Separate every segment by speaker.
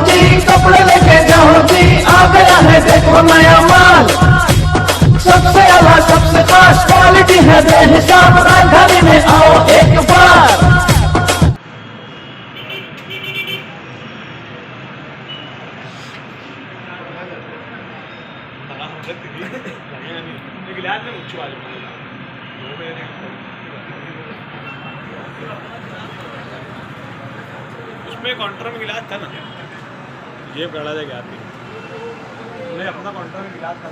Speaker 1: जी कपड़े लेके जाओ जी, आ गया है देखो नया माल। सबसे अलग सबसे खास क्वालिटी है बेहिसाब, राजधानी में आओ एक बार।
Speaker 2: उसमें काउंटर में गिलास था ना, ये पकड़ा जाएगा आती हमने अपना काउंटर में गिलास था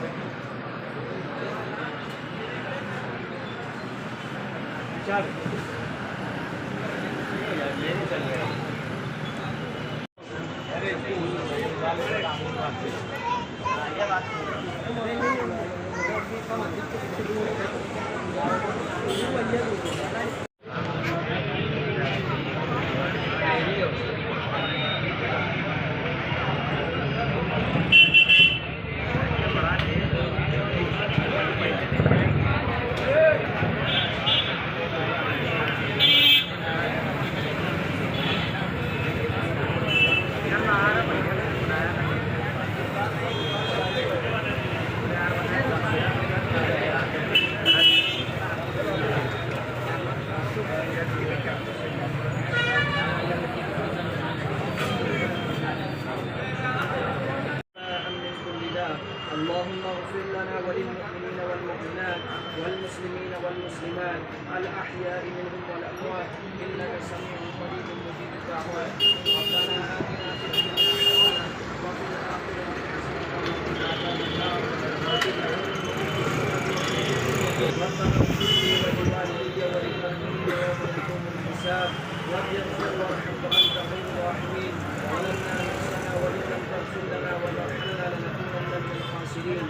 Speaker 3: اللهم اغفر لنا وللمؤمنين والمؤمنات والمسلمين والمسلمات الأحياء منهم والأموات إنك سميع قريب مجيب الدعوات. ربنا آتنا في الدنيا حسنة وفي الآخرة حسنة وقنا عذاب النار. ربنا اغفر لي ولوالدي وللمؤمنين يوم يقوم الحساب. رب اغفر وارحم وأنت خير الراحمين. ظلمنا نفسنا وإن لم تغفر لنا وترحمنا لنكونن من الخاسرين.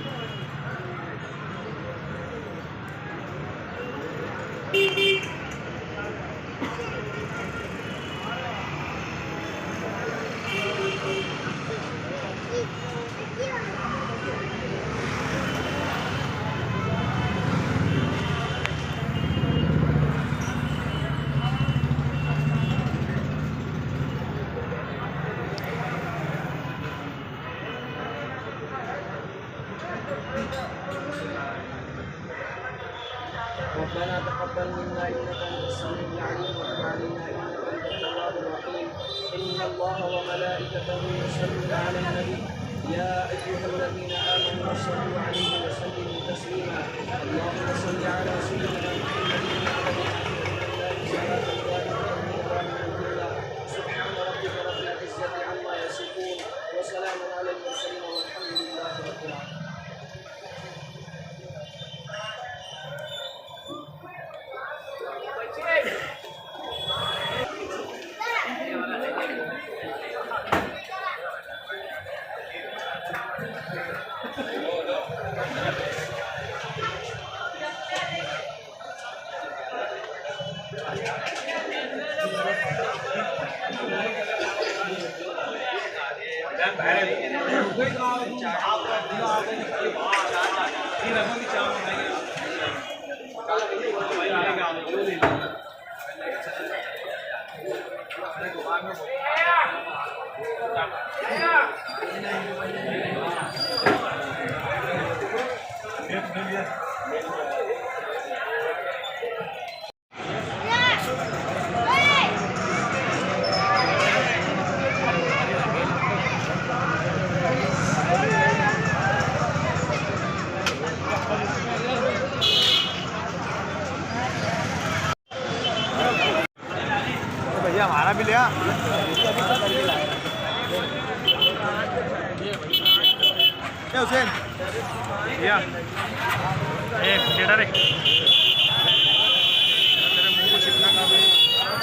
Speaker 3: ربنا تقبل منا انك انت السميع العليم وتب علينا انك انت التواب الرحيم. ان الله وملائكته يصلون على النبي يا ايها الذين امنوا صلوا عليه وسلموا تسليما. اللهم صل على سيدنا محمد سبحان ربك رب العزه عما يصفون وسلام على المرسلين والحمد لله رب العالمين.
Speaker 2: भैया हमारा भी लिया हुसैन भैया,